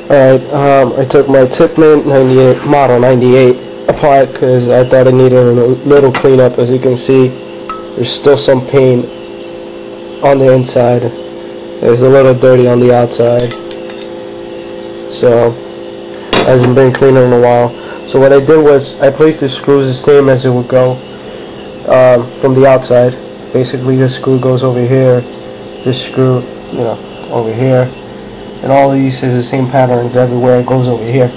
Alright, I took my Tippmann Model 98 apart because I thought it needed a little cleanup. As you can see, there's still some paint on the inside. It's a little dirty on the outside. So, hasn't been cleaned in a while. So what I did was, I placed the screws the same as it would go from the outside. Basically, this screw goes over here, this screw, over here. And all of these is the same patterns everywhere. It goes over here.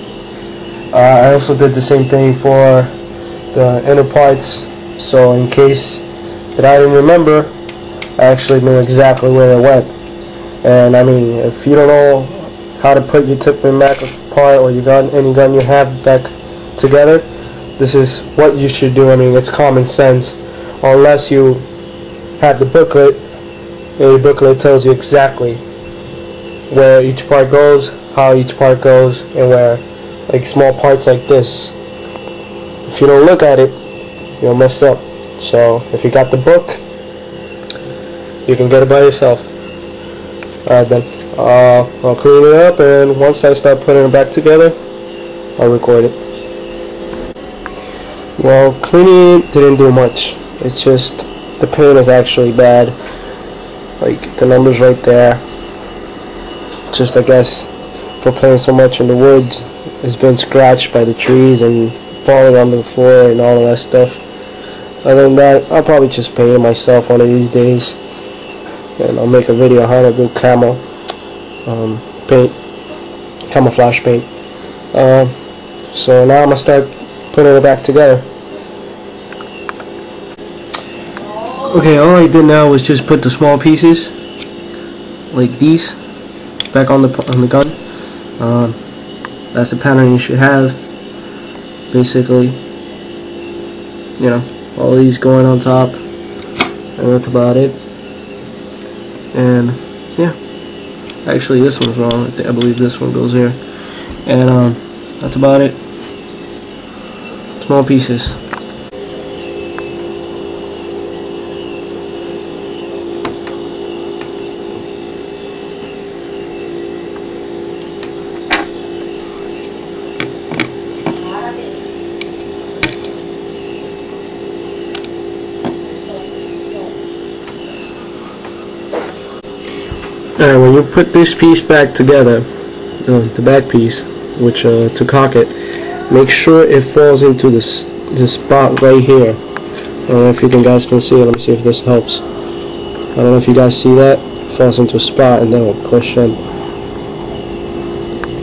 I also did the same thing for the inner parts, so in case that I didn't remember, I actually knew exactly where they went. And I mean, if you don't know how to put your Tippmann back apart, or your gun, any gun you have back together, this is what you should do. I mean, it's common sense, unless you have the booklet, and the booklet tells you exactly where each part goes, how each part goes, and where, like small parts like this, if you don't look at it, you'll mess up. So if you got the book, you can get it by yourself. Alright then, I'll clean it up, and once I start putting it back together, I'll record it. Well, cleaning didn't do much. It's just the paint is actually bad. Like the numbers right there. Just, I guess, for playing so much in the woods, it's been scratched by the trees and falling on the floor and all of that stuff. Other than that, I'll probably just paint it myself one of these days, and I'll make a video on how to do camouflage paint. So now I'm gonna start putting it back together. Okay, all I did now was just put the small pieces, like these, back on the gun. That's the pattern you should have. Basically, all these going on top, and that's about it. And yeah, actually this one's wrong. I believe this one goes here. And that's about it. Small pieces. Alright, when you put this piece back together, the back piece, which to cock it, make sure it falls into this spot right here. I don't know if you guys can see it. Let me see if this helps. I don't know if you guys see that. It falls into a spot and then we'll push in.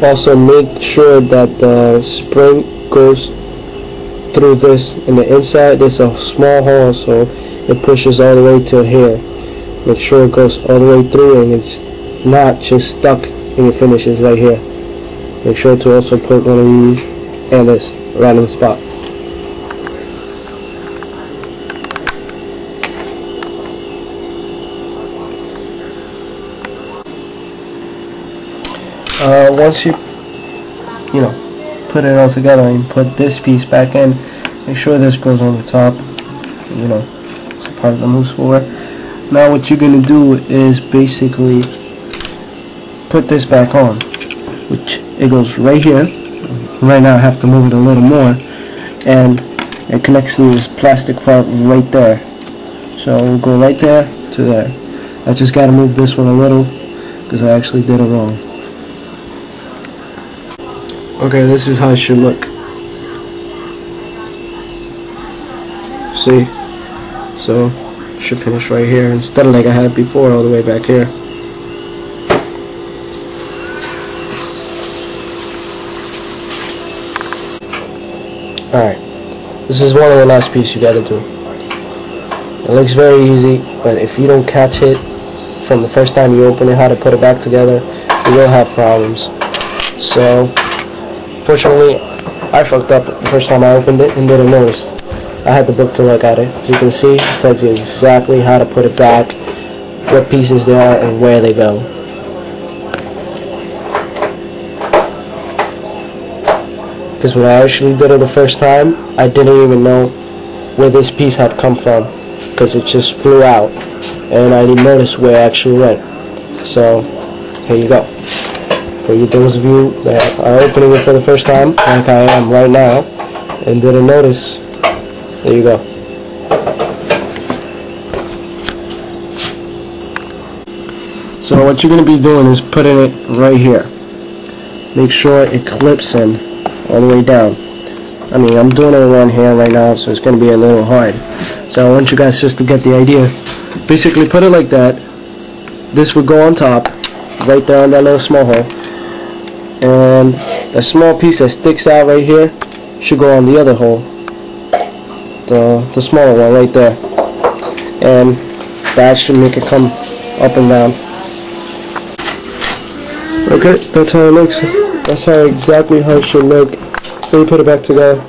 Also, make sure that the spring goes through this in the inside. There's a small hole, so it pushes all the way to here. Make sure it goes all the way through and it's not just stuck in your finishes right here. Make sure to also put one of these and this right in the spot. Once you put it all together and put this piece back in, make sure this goes on the top. It's a part of the moose floor. Now what you're going to do is basically put this back on, which it goes right here. Right now I have to move it a little more, and it connects to this plastic part right there. So we'll go right there to there. I just got to move this one a little because I actually did it wrong. Okay, this is how it should look. See? So should finish right here instead of like I had before, all the way back here. Alright, this is one of the last pieces you gotta do. It looks very easy, but if you don't catch it from the first time you open it, how to put it back together, you will have problems. So, fortunately, I fucked up the first time I opened it and didn't notice. I had the book to look at it. As you can see, it tells you exactly how to put it back, what pieces they are, and where they go. Because when I actually did it the first time, I didn't even know where this piece had come from, because it just flew out, and I didn't notice where it actually went. So, here you go. for you, those of you that are opening it for the first time, like I am right now, and didn't notice. There you go. So what you're going to be doing is putting it right here. Make sure it clips in all the way down. I mean, I'm doing it with one hand right now, so it's going to be a little hard. So I want you guys just to get the idea. Basically put it like that. This would go on top, right there on that little small hole. And the small piece that sticks out right here should go on the other hole. The smaller one right there. And that should make it come up and down. Okay, that's how it looks. That's exactly how it should look. Let me put it back together.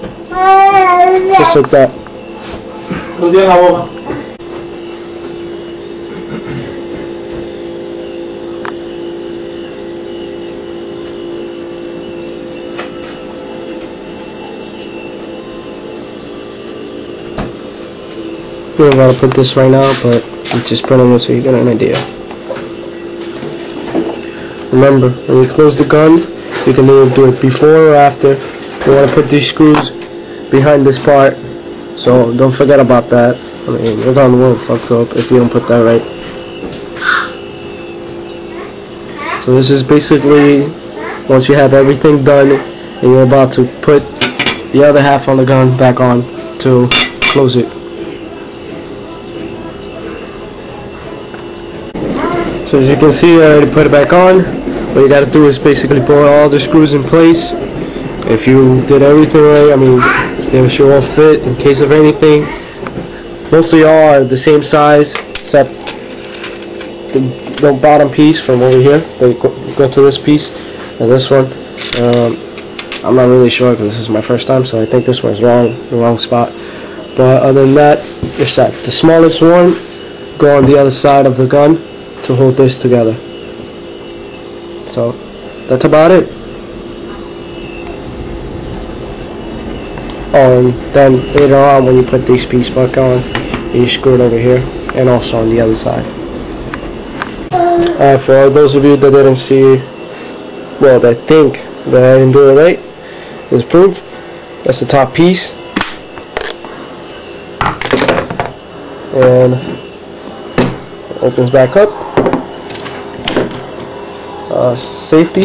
Just like that. We don't want to put this right now, but I'm just putting it so you get an idea. Remember, when you close the gun, you can either do it before or after. You want to put these screws behind this part, so don't forget about that. I mean, you're gonna be fucked up if you don't put that right. So this is basically, once you have everything done and you're about to put the other half on the gun back on to close it. So as you can see, I already put it back on. What you got to do is basically put all the screws in place. If you did everything right, I mean, they should all fit in case of anything. Mostly all are the same size, except the bottom piece from over here. They go to this piece and this one. I'm not really sure because this is my first time, so I think this one's wrong, the wrong spot. But other than that, you're set. The smallest one go on the other side of the gun to hold this together. So that's about it. Oh, and then later on when you put this piece back on, you screw it over here and also on the other side. Alright, for all those of you that didn't see, well, that think that I didn't do it right, there's proof. That's the top piece. And it opens back up. Safety.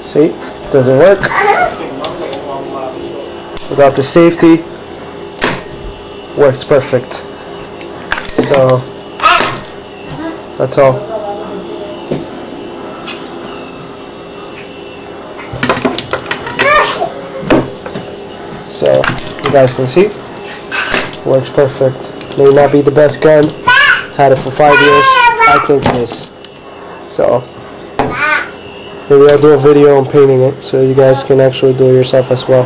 See, doesn't work. Without the safety, works perfect. So that's all. So you guys can see, works perfect. May not be the best gun. Had it for 5 years. I think it is. So maybe I'll do a video on painting it so you guys can actually do it yourself as well.